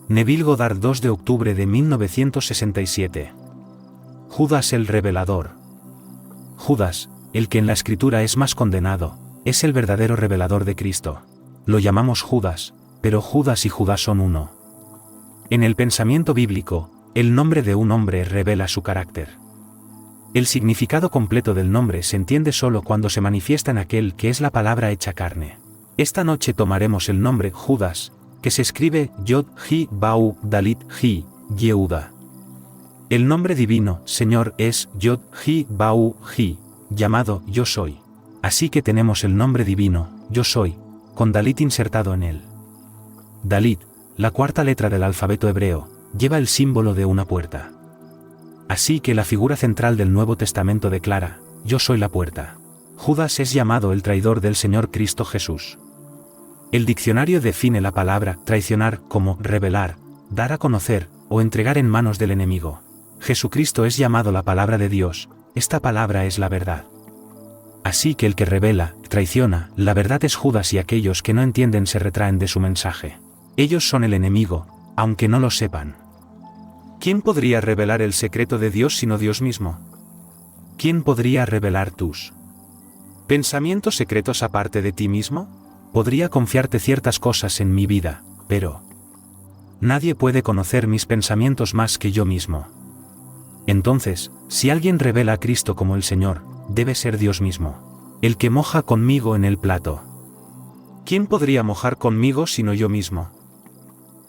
Neville Goddard, 2 de octubre de 1967. Judas el revelador. Judas, el que en la escritura es más condenado, es el verdadero revelador de Cristo. Lo llamamos Judas, pero Judas y Judas son uno. En el pensamiento bíblico, el nombre de un hombre revela su carácter. El significado completo del nombre se entiende solo cuando se manifiesta en aquel que es la palabra hecha carne. Esta noche tomaremos el nombre Judas, que se escribe Yod-Hi-Bau-Dalit-Hi, Yehuda. El nombre divino, Señor, es Yod-Hi-Bau-Hi, llamado Yo Soy. Así que tenemos el nombre divino, Yo Soy, con Dalit insertado en él. Dalit, la cuarta letra del alfabeto hebreo, lleva el símbolo de una puerta. Así que la figura central del Nuevo Testamento declara, Yo soy la puerta. Judas es llamado el traidor del Señor Cristo Jesús. El diccionario define la palabra traicionar como revelar, dar a conocer, o entregar en manos del enemigo. Jesucristo es llamado la palabra de Dios, esta palabra es la verdad. Así que el que revela, traiciona, la verdad es Judas y aquellos que no entienden se retraen de su mensaje. Ellos son el enemigo, aunque no lo sepan. ¿Quién podría revelar el secreto de Dios sino Dios mismo? ¿Quién podría revelar tus pensamientos secretos aparte de ti mismo? Podría confiarte ciertas cosas en mi vida, pero nadie puede conocer mis pensamientos más que yo mismo. Entonces, si alguien revela a Cristo como el Señor, debe ser Dios mismo, el que moja conmigo en el plato. ¿Quién podría mojar conmigo sino yo mismo?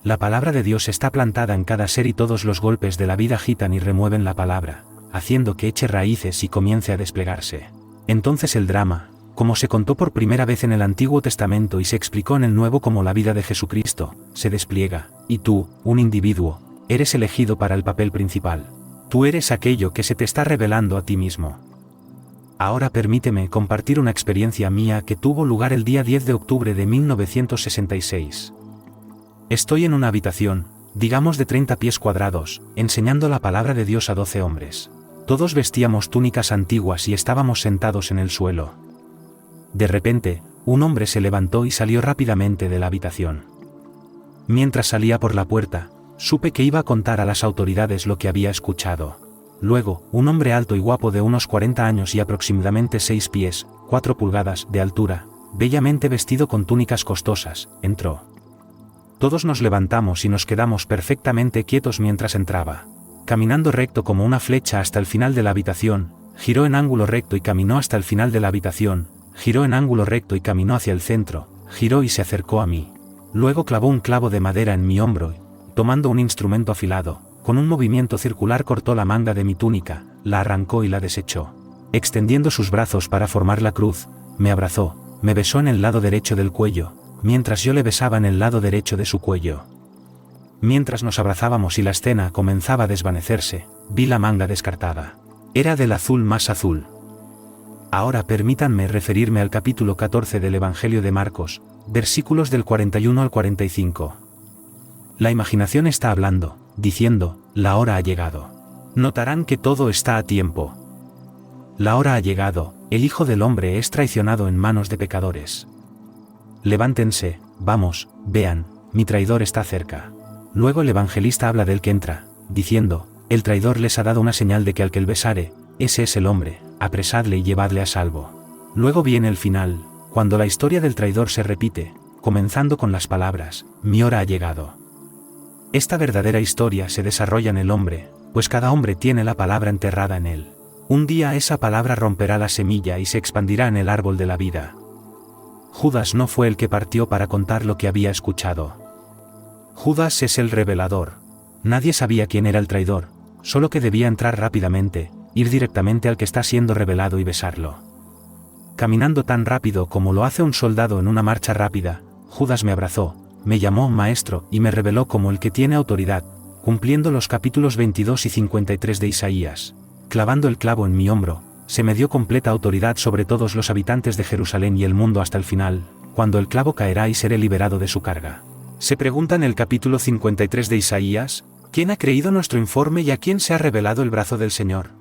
La palabra de Dios está plantada en cada ser y todos los golpes de la vida agitan y remueven la palabra, haciendo que eche raíces y comience a desplegarse. Entonces el drama, como se contó por primera vez en el Antiguo Testamento y se explicó en el Nuevo como la vida de Jesucristo, se despliega, y tú, un individuo, eres elegido para el papel principal. Tú eres aquello que se te está revelando a ti mismo. Ahora permíteme compartir una experiencia mía que tuvo lugar el día 10 de octubre de 1966. Estoy en una habitación, digamos de 30 pies cuadrados, enseñando la palabra de Dios a 12 hombres. Todos vestíamos túnicas antiguas y estábamos sentados en el suelo. De repente, un hombre se levantó y salió rápidamente de la habitación. Mientras salía por la puerta, supe que iba a contar a las autoridades lo que había escuchado. Luego, un hombre alto y guapo de unos 40 años y aproximadamente 6 pies, 4 pulgadas de altura, bellamente vestido con túnicas costosas, entró. Todos nos levantamos y nos quedamos perfectamente quietos mientras entraba. Caminando recto como una flecha hasta el final de la habitación, giró en ángulo recto y caminó hasta el final de la habitación, giró en ángulo recto y caminó hacia el centro, giró y se acercó a mí. Luego clavó un clavo de madera en mi hombro y, tomando un instrumento afilado, con un movimiento circular cortó la manga de mi túnica, la arrancó y la desechó. Extendiendo sus brazos para formar la cruz, me abrazó, me besó en el lado derecho del cuello, mientras yo le besaba en el lado derecho de su cuello. Mientras nos abrazábamos y la escena comenzaba a desvanecerse, vi la manga descartada. Era del azul más azul. Ahora permítanme referirme al capítulo 14 del Evangelio de Marcos, versículos del 41 al 45. La imaginación está hablando, diciendo, la hora ha llegado. Notarán que todo está a tiempo. La hora ha llegado, el Hijo del Hombre es traicionado en manos de pecadores. Levántense, vamos, vean, mi traidor está cerca. Luego el evangelista habla del que entra, diciendo, el traidor les ha dado una señal de que al que el besare, ese es el hombre, apresadle y llevadle a salvo. Luego viene el final, cuando la historia del traidor se repite, comenzando con las palabras, mi hora ha llegado. Esta verdadera historia se desarrolla en el hombre, pues cada hombre tiene la palabra enterrada en él. Un día esa palabra romperá la semilla y se expandirá en el árbol de la vida. Judas no fue el que partió para contar lo que había escuchado. Judas es el revelador. Nadie sabía quién era el traidor, solo que debía entrar rápidamente, ir directamente al que está siendo revelado y besarlo. Caminando tan rápido como lo hace un soldado en una marcha rápida, Judas me abrazó, me llamó maestro y me reveló como el que tiene autoridad, cumpliendo los capítulos 22 y 53 de Isaías. Clavando el clavo en mi hombro, se me dio completa autoridad sobre todos los habitantes de Jerusalén y el mundo hasta el final, cuando el clavo caerá y seré liberado de su carga. Se pregunta en el capítulo 53 de Isaías, ¿quién ha creído nuestro informe y a quién se ha revelado el brazo del Señor?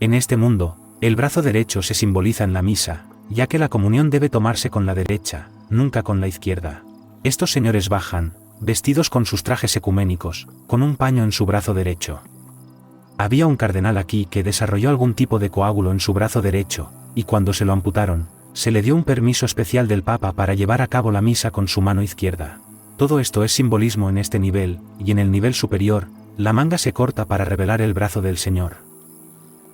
En este mundo, el brazo derecho se simboliza en la misa, ya que la comunión debe tomarse con la derecha, nunca con la izquierda. Estos señores bajan, vestidos con sus trajes ecuménicos, con un paño en su brazo derecho. Había un cardenal aquí que desarrolló algún tipo de coágulo en su brazo derecho, y cuando se lo amputaron, se le dio un permiso especial del Papa para llevar a cabo la misa con su mano izquierda. Todo esto es simbolismo en este nivel, y en el nivel superior, la manga se corta para revelar el brazo del Señor.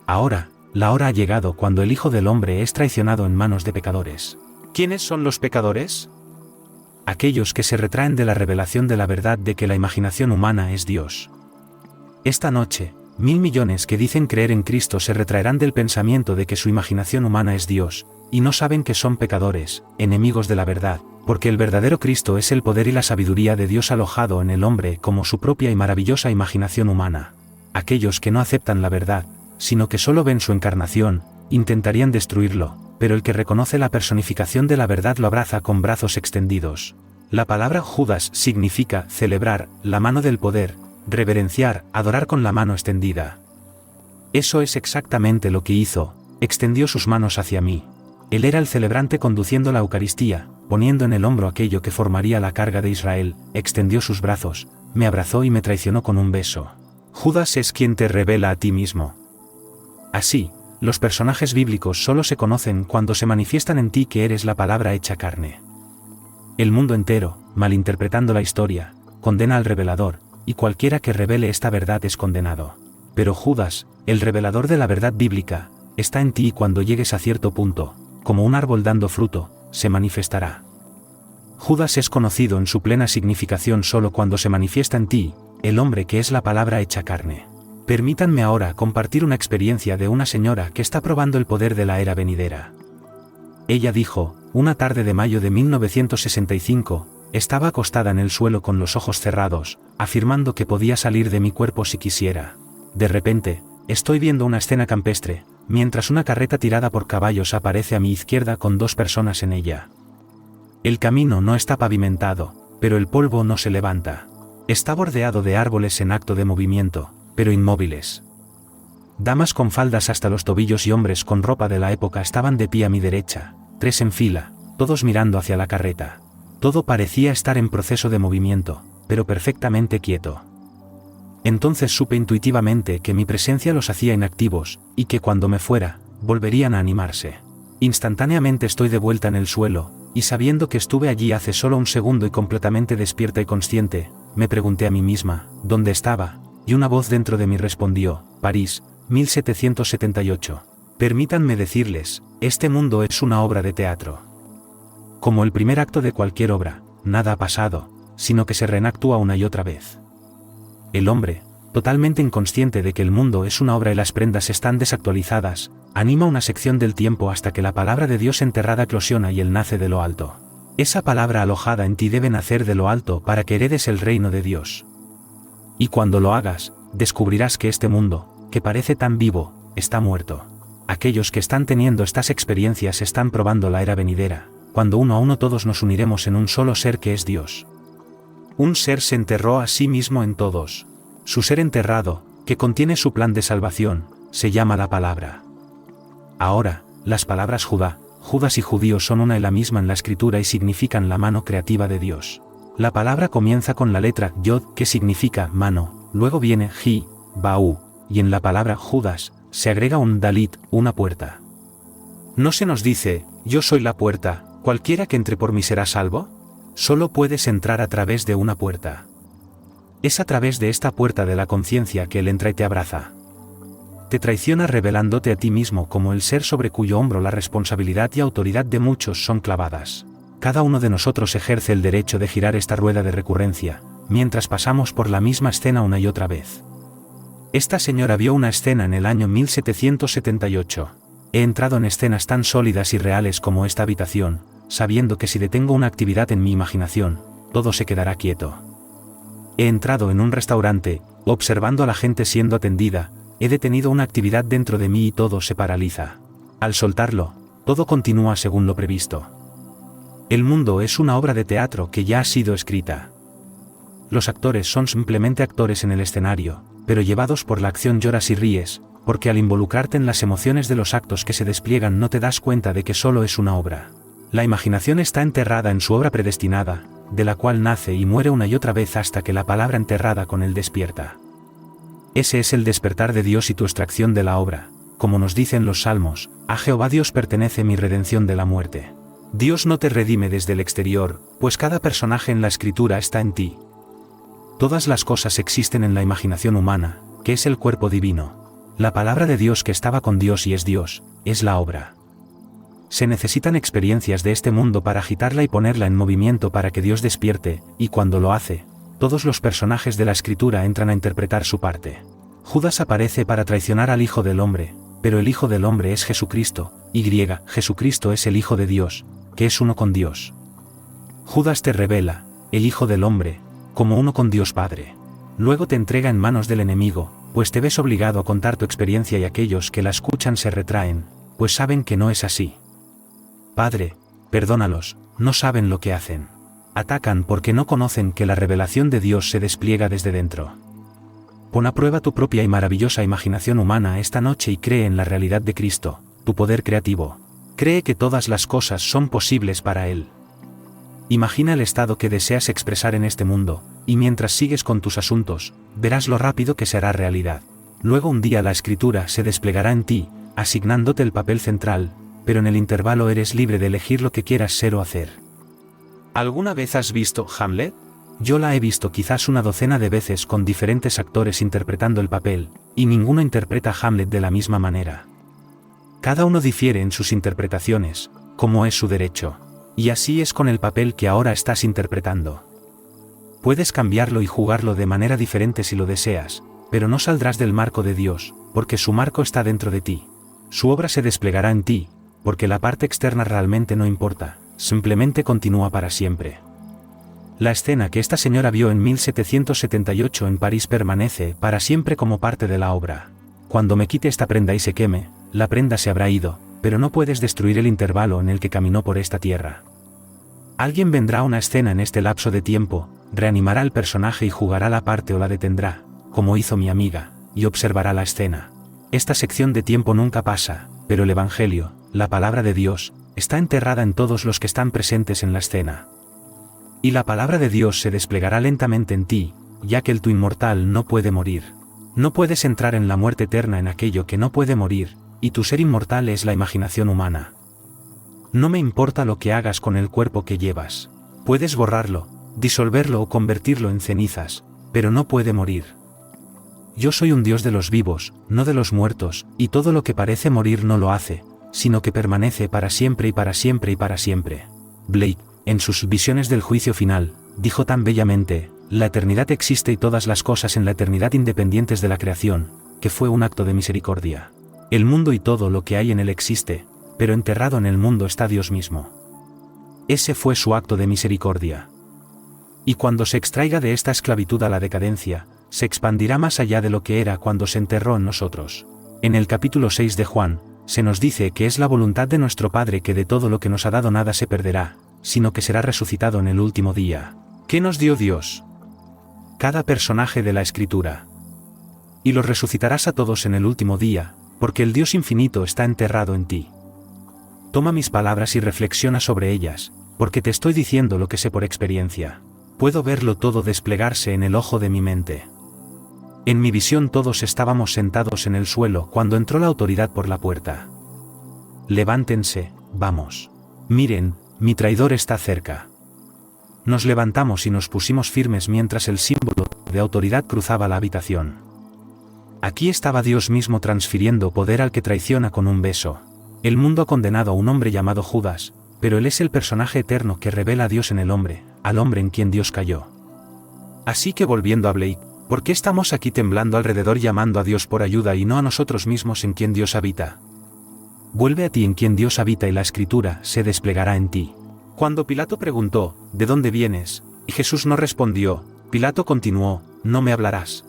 Ahora, la hora ha llegado cuando el Hijo del Hombre es traicionado en manos de pecadores. ¿Quiénes son los pecadores? Aquellos que se retraen de la revelación de la verdad de que la imaginación humana es Dios. Esta noche, 1.000 millones que dicen creer en Cristo se retraerán del pensamiento de que su imaginación humana es Dios, y no saben que son pecadores, enemigos de la verdad, porque el verdadero Cristo es el poder y la sabiduría de Dios alojado en el hombre como su propia y maravillosa imaginación humana. Aquellos que no aceptan la verdad, sino que solo ven su encarnación, intentarían destruirlo, pero el que reconoce la personificación de la verdad lo abraza con brazos extendidos. La palabra Judas significa celebrar, la mano del poder, reverenciar, adorar con la mano extendida. Eso es exactamente lo que hizo, extendió sus manos hacia mí. Él era el celebrante conduciendo la Eucaristía, poniendo en el hombro aquello que formaría la carga de Israel, extendió sus brazos, me abrazó y me traicionó con un beso. Judas es quien te revela a ti mismo. Así, los personajes bíblicos solo se conocen cuando se manifiestan en ti que eres la palabra hecha carne. El mundo entero, malinterpretando la historia, condena al revelador, y cualquiera que revele esta verdad es condenado. Pero Judas, el revelador de la verdad bíblica, está en ti y cuando llegues a cierto punto, como un árbol dando fruto, se manifestará. Judas es conocido en su plena significación solo cuando se manifiesta en ti, el hombre que es la palabra hecha carne. Permítanme ahora compartir una experiencia de una señora que está probando el poder de la era venidera. Ella dijo, una tarde de mayo de 1965, estaba acostada en el suelo con los ojos cerrados, afirmando que podía salir de mi cuerpo si quisiera. De repente, estoy viendo una escena campestre, mientras una carreta tirada por caballos aparece a mi izquierda con 2 personas en ella. El camino no está pavimentado, pero el polvo no se levanta. Está bordeado de árboles en acto de movimiento, pero inmóviles. Damas con faldas hasta los tobillos y hombres con ropa de la época estaban de pie a mi derecha, 3 en fila, todos mirando hacia la carreta. Todo parecía estar en proceso de movimiento, pero perfectamente quieto. Entonces supe intuitivamente que mi presencia los hacía inactivos, y que cuando me fuera, volverían a animarse. Instantáneamente estoy de vuelta en el suelo, y sabiendo que estuve allí hace solo un segundo y completamente despierta y consciente, me pregunté a mí misma, ¿dónde estaba? Y una voz dentro de mí respondió, París, 1778. Permítanme decirles, este mundo es una obra de teatro. Como el primer acto de cualquier obra, nada ha pasado, sino que se reenactúa una y otra vez. El hombre, totalmente inconsciente de que el mundo es una obra y las prendas están desactualizadas, anima una sección del tiempo hasta que la palabra de Dios enterrada eclosiona y él nace de lo alto. Esa palabra alojada en ti debe nacer de lo alto para que heredes el reino de Dios. Y cuando lo hagas, descubrirás que este mundo, que parece tan vivo, está muerto. Aquellos que están teniendo estas experiencias están probando la era venidera, cuando uno a uno todos nos uniremos en un solo ser que es Dios. Un ser se enterró a sí mismo en todos. Su ser enterrado, que contiene su plan de salvación, se llama la palabra. Ahora, las palabras Judá, Judas y judío son una y la misma en la escritura y significan la mano creativa de Dios. La palabra comienza con la letra Yod, que significa mano, luego viene Ji, Baú, y en la palabra Judas, se agrega un Dalit, una puerta. ¿No se nos dice, yo soy la puerta, cualquiera que entre por mí será salvo? Solo puedes entrar a través de una puerta. Es a través de esta puerta de la conciencia que Él entra y te abraza. Te traiciona revelándote a ti mismo como el ser sobre cuyo hombro la responsabilidad y autoridad de muchos son clavadas. Cada uno de nosotros ejerce el derecho de girar esta rueda de recurrencia, mientras pasamos por la misma escena una y otra vez. Esta señora vio una escena en el año 1778. He entrado en escenas tan sólidas y reales como esta habitación, sabiendo que si detengo una actividad en mi imaginación, todo se quedará quieto. He entrado en un restaurante, observando a la gente siendo atendida, he detenido una actividad dentro de mí y todo se paraliza. Al soltarlo, todo continúa según lo previsto. El mundo es una obra de teatro que ya ha sido escrita. Los actores son simplemente actores en el escenario, pero llevados por la acción lloras y ríes, porque al involucrarte en las emociones de los actos que se despliegan no te das cuenta de que solo es una obra. La imaginación está enterrada en su obra predestinada, de la cual nace y muere una y otra vez hasta que la palabra enterrada con él despierta. Ese es el despertar de Dios y tu extracción de la obra, como nos dicen los Salmos, a Jehová Dios pertenece mi redención de la muerte. Dios no te redime desde el exterior, pues cada personaje en la Escritura está en ti. Todas las cosas existen en la imaginación humana, que es el cuerpo divino. La palabra de Dios que estaba con Dios y es Dios, es la obra. Se necesitan experiencias de este mundo para agitarla y ponerla en movimiento para que Dios despierte, y cuando lo hace, todos los personajes de la Escritura entran a interpretar su parte. Judas aparece para traicionar al Hijo del Hombre, pero el Hijo del Hombre es Jesucristo, Jesucristo es el Hijo de Dios, que es uno con Dios. Judas te revela, el Hijo del Hombre, como uno con Dios Padre. Luego te entrega en manos del enemigo, pues te ves obligado a contar tu experiencia y aquellos que la escuchan se retraen, pues saben que no es así. Padre, perdónalos, no saben lo que hacen. Atacan porque no conocen que la revelación de Dios se despliega desde dentro. Pon a prueba tu propia y maravillosa imaginación humana esta noche y cree en la realidad de Cristo, tu poder creativo. Cree que todas las cosas son posibles para Él. Imagina el estado que deseas expresar en este mundo, y mientras sigues con tus asuntos, verás lo rápido que será realidad. Luego un día la Escritura se desplegará en ti, asignándote el papel central, pero en el intervalo eres libre de elegir lo que quieras ser o hacer. ¿Alguna vez has visto Hamlet? Yo la he visto quizás una docena de veces con diferentes actores interpretando el papel, y ninguno interpreta a Hamlet de la misma manera. Cada uno difiere en sus interpretaciones, como es su derecho. Y así es con el papel que ahora estás interpretando. Puedes cambiarlo y jugarlo de manera diferente si lo deseas, pero no saldrás del marco de Dios, porque su marco está dentro de ti. Su obra se desplegará en ti, porque la parte externa realmente no importa, simplemente continúa para siempre. La escena que esta señora vio en 1778 en París permanece para siempre como parte de la obra. Cuando me quite esta prenda y se queme, la prenda se habrá ido, pero no puedes destruir el intervalo en el que caminó por esta tierra. Alguien vendrá a una escena en este lapso de tiempo, reanimará al personaje y jugará la parte o la detendrá, como hizo mi amiga, y observará la escena. Esta sección de tiempo nunca pasa, pero el Evangelio, la palabra de Dios, está enterrada en todos los que están presentes en la escena. Y la palabra de Dios se desplegará lentamente en ti, ya que el tu inmortal no puede morir. No puedes entrar en la muerte eterna en aquello que no puede morir, y tu ser inmortal es la imaginación humana. No me importa lo que hagas con el cuerpo que llevas. Puedes borrarlo, disolverlo o convertirlo en cenizas, pero no puede morir. Yo soy un Dios de los vivos, no de los muertos, y todo lo que parece morir no lo hace, sino que permanece para siempre y para siempre y para siempre. Blake, en sus visiones del juicio final, dijo tan bellamente, la eternidad existe y todas las cosas en la eternidad independientes de la creación, que fue un acto de misericordia. El mundo y todo lo que hay en él existe, pero enterrado en el mundo está Dios mismo. Ese fue su acto de misericordia. Y cuando se extraiga de esta esclavitud a la decadencia, se expandirá más allá de lo que era cuando se enterró en nosotros. En el capítulo 6 de Juan, se nos dice que es la voluntad de nuestro Padre que de todo lo que nos ha dado nada se perderá, sino que será resucitado en el último día. ¿Qué nos dio Dios? Cada personaje de la Escritura. Y los resucitarás a todos en el último día, porque el Dios infinito está enterrado en ti. Toma mis palabras y reflexiona sobre ellas, porque te estoy diciendo lo que sé por experiencia. Puedo verlo todo desplegarse en el ojo de mi mente. En mi visión todos estábamos sentados en el suelo cuando entró la autoridad por la puerta. Levántense, vamos. Miren, mi traidor está cerca. Nos levantamos y nos pusimos firmes mientras el símbolo de autoridad cruzaba la habitación. Aquí estaba Dios mismo transfiriendo poder al que traiciona con un beso. El mundo ha condenado a un hombre llamado Judas, pero él es el personaje eterno que revela a Dios en el hombre, al hombre en quien Dios cayó. Así que volviendo a Blake, ¿por qué estamos aquí temblando alrededor llamando a Dios por ayuda y no a nosotros mismos en quien Dios habita? Vuelve a ti en quien Dios habita y la Escritura se desplegará en ti. Cuando Pilato preguntó, ¿de dónde vienes?, y Jesús no respondió, Pilato continuó, ¿no me hablarás?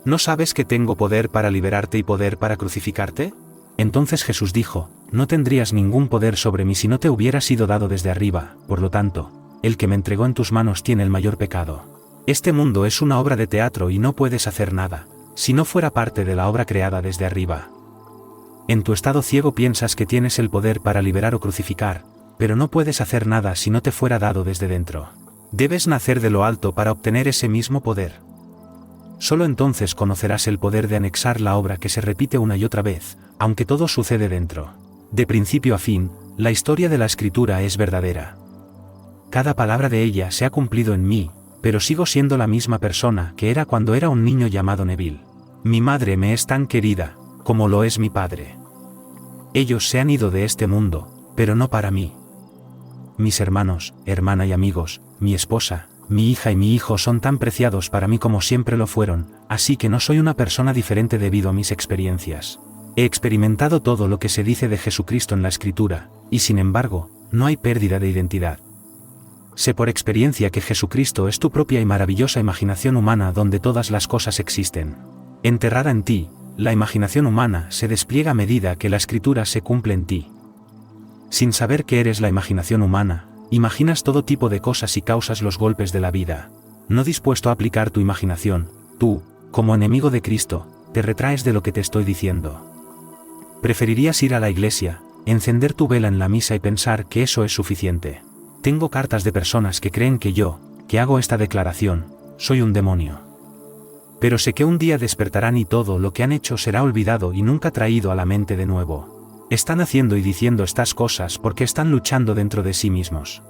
¿No sabes que tengo poder para liberarte y poder para crucificarte? Entonces Jesús dijo, no tendrías ningún poder sobre mí si no te hubiera sido dado desde arriba, por lo tanto, el que me entregó en tus manos tiene el mayor pecado. Este mundo es una obra de teatro y no puedes hacer nada, si no fuera parte de la obra creada desde arriba. En tu estado ciego piensas que tienes el poder para liberar o crucificar, pero no puedes hacer nada si no te fuera dado desde dentro. Debes nacer de lo alto para obtener ese mismo poder. Solo entonces conocerás el poder de anexar la obra que se repite una y otra vez, aunque todo sucede dentro. De principio a fin, la historia de la Escritura es verdadera. Cada palabra de ella se ha cumplido en mí, pero sigo siendo la misma persona que era cuando era un niño llamado Neville. Mi madre me es tan querida, como lo es mi padre. Ellos se han ido de este mundo, pero no para mí. Mis hermanos, hermana y amigos, mi esposa, mi hija y mi hijo son tan preciados para mí como siempre lo fueron, así que no soy una persona diferente debido a mis experiencias. He experimentado todo lo que se dice de Jesucristo en la Escritura, y sin embargo, no hay pérdida de identidad. Sé por experiencia que Jesucristo es tu propia y maravillosa imaginación humana donde todas las cosas existen. Enterrada en ti, la imaginación humana se despliega a medida que la Escritura se cumple en ti. Sin saber que eres la imaginación humana, imaginas todo tipo de cosas y causas los golpes de la vida. No dispuesto a aplicar tu imaginación, tú, como enemigo de Cristo, te retraes de lo que te estoy diciendo. Preferirías ir a la iglesia, encender tu vela en la misa y pensar que eso es suficiente. Tengo cartas de personas que creen que yo, que hago esta declaración, soy un demonio. Pero sé que un día despertarán y todo lo que han hecho será olvidado y nunca traído a la mente de nuevo. Están haciendo y diciendo estas cosas porque están luchando dentro de sí mismos.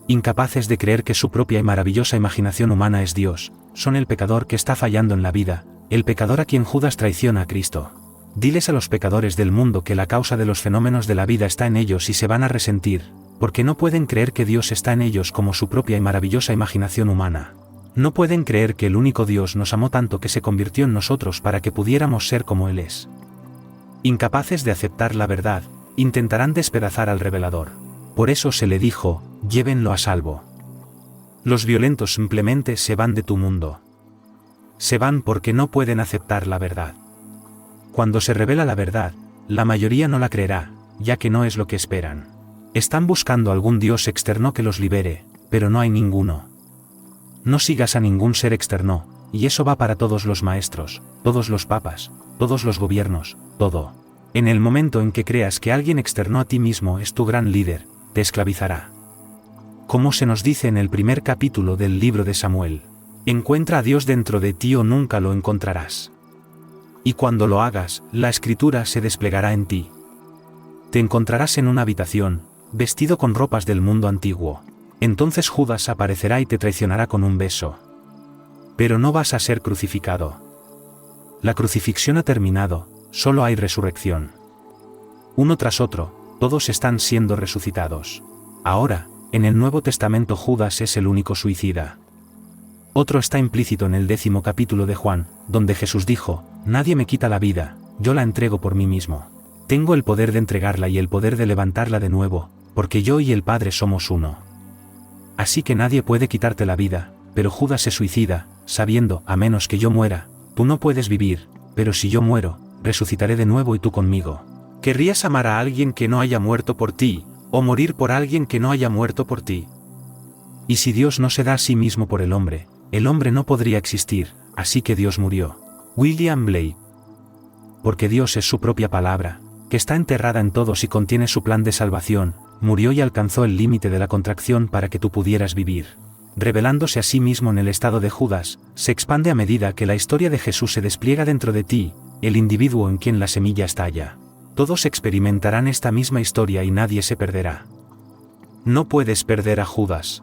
Incapaces de creer que su propia y maravillosa imaginación humana es Dios, son el pecador que está fallando en la vida, el pecador a quien Judas traiciona a Cristo. Diles a los pecadores del mundo que la causa de los fenómenos de la vida está en ellos y se van a resentir, porque no pueden creer que Dios está en ellos como su propia y maravillosa imaginación humana. No pueden creer que el único Dios nos amó tanto que se convirtió en nosotros para que pudiéramos ser como Él es. Incapaces de aceptar la verdad, intentarán despedazar al revelador. Por eso se le dijo, llévenlo a salvo. Los violentos simplemente se van de tu mundo. Se van porque no pueden aceptar la verdad. Cuando se revela la verdad, la mayoría no la creerá, ya que no es lo que esperan. Están buscando algún Dios externo que los libere, pero no hay ninguno. No sigas a ningún ser externo, y eso va para todos los maestros, todos los papas, todos los gobiernos, todo. En el momento en que creas que alguien externo a ti mismo es tu gran líder, te esclavizará. Como se nos dice en el primer capítulo del libro de Samuel, encuentra a Dios dentro de ti o nunca lo encontrarás. Y cuando lo hagas, la Escritura se desplegará en ti. Te encontrarás en una habitación, vestido con ropas del mundo antiguo. Entonces Judas aparecerá y te traicionará con un beso. Pero no vas a ser crucificado. La crucifixión ha terminado, solo hay resurrección. Uno tras otro, todos están siendo resucitados. Ahora, en el Nuevo Testamento Judas es el único suicida. Otro está implícito en el 10º capítulo de Juan, donde Jesús dijo, nadie me quita la vida, yo la entrego por mí mismo. Tengo el poder de entregarla y el poder de levantarla de nuevo, porque yo y el Padre somos uno. Así que nadie puede quitarte la vida, pero Judas se suicida, sabiendo, a menos que yo muera, tú no puedes vivir, pero si yo muero, resucitaré de nuevo y tú conmigo. ¿Querrías amar a alguien que no haya muerto por ti, o morir por alguien que no haya muerto por ti? Y si Dios no se da a sí mismo por el hombre no podría existir, así que Dios murió. William Blake. Porque Dios es su propia palabra, que está enterrada en todos y contiene su plan de salvación, murió y alcanzó el límite de la contracción para que tú pudieras vivir. Revelándose a sí mismo en el estado de Judas, se expande a medida que la historia de Jesús se despliega dentro de ti, el individuo en quien la semilla estalla. Todos experimentarán esta misma historia y nadie se perderá. No puedes perder a Judas.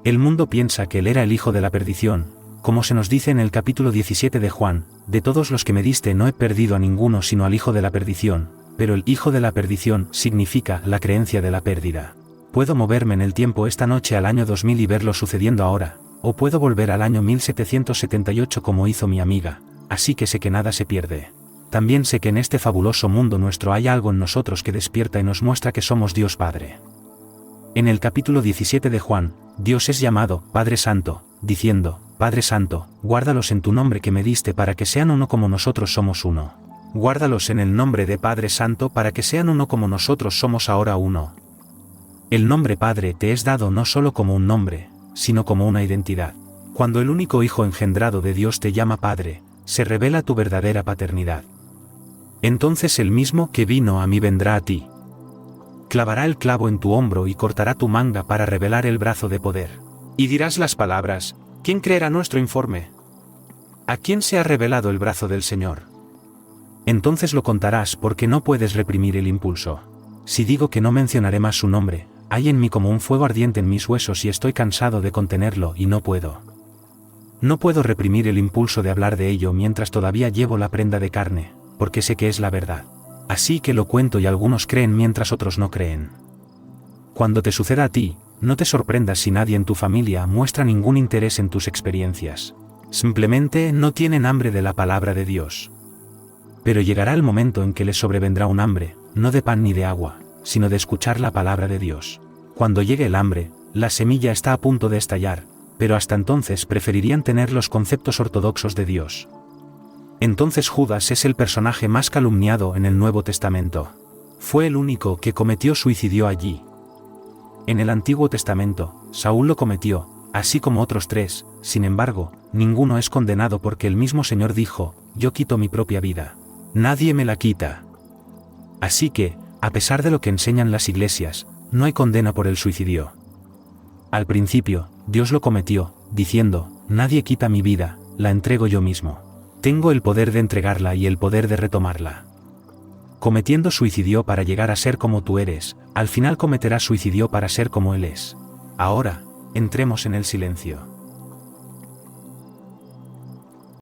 El mundo piensa que él era el hijo de la perdición, como se nos dice en el capítulo 17 de Juan, de todos los que me diste no he perdido a ninguno sino al hijo de la perdición, pero el hijo de la perdición significa la creencia de la pérdida. Puedo moverme en el tiempo esta noche al año 2000 y verlo sucediendo ahora, o puedo volver al año 1778 como hizo mi amiga, así que sé que nada se pierde. También sé que en este fabuloso mundo nuestro hay algo en nosotros que despierta y nos muestra que somos Dios Padre. En el capítulo 17 de Juan, Dios es llamado Padre Santo, diciendo, Padre Santo, guárdalos en tu nombre que me diste para que sean uno como nosotros somos uno. Guárdalos en el nombre de Padre Santo para que sean uno como nosotros somos ahora uno. El nombre Padre te es dado no solo como un nombre, sino como una identidad. Cuando el único Hijo engendrado de Dios te llama Padre, se revela tu verdadera paternidad. Entonces el mismo que vino a mí vendrá a ti. Clavará el clavo en tu hombro y cortará tu manga para revelar el brazo de poder. Y dirás las palabras: ¿quién creerá nuestro informe? ¿A quién se ha revelado el brazo del Señor? Entonces lo contarás porque no puedes reprimir el impulso. Si digo que no mencionaré más su nombre, hay en mí como un fuego ardiente en mis huesos y estoy cansado de contenerlo y no puedo. No puedo reprimir el impulso de hablar de ello mientras todavía llevo la prenda de carne, porque sé que es la verdad. Así que lo cuento y algunos creen mientras otros no creen. Cuando te suceda a ti, no te sorprendas si nadie en tu familia muestra ningún interés en tus experiencias. Simplemente no tienen hambre de la palabra de Dios. Pero llegará el momento en que les sobrevendrá un hambre, no de pan ni de agua, sino de escuchar la palabra de Dios. Cuando llegue el hambre, la semilla está a punto de estallar, pero hasta entonces preferirían tener los conceptos ortodoxos de Dios. Entonces Judas es el personaje más calumniado en el Nuevo Testamento. Fue el único que cometió suicidio allí. En el Antiguo Testamento, Saúl lo cometió, así como otros 3, sin embargo, ninguno es condenado porque el mismo Señor dijo: yo quito mi propia vida. Nadie me la quita. Así que, a pesar de lo que enseñan las iglesias, no hay condena por el suicidio. Al principio, Dios lo cometió, diciendo: nadie quita mi vida, la entrego yo mismo. Tengo el poder de entregarla y el poder de retomarla. Cometiendo suicidio para llegar a ser como tú eres, al final cometerás suicidio para ser como Él es. Ahora, entremos en el silencio.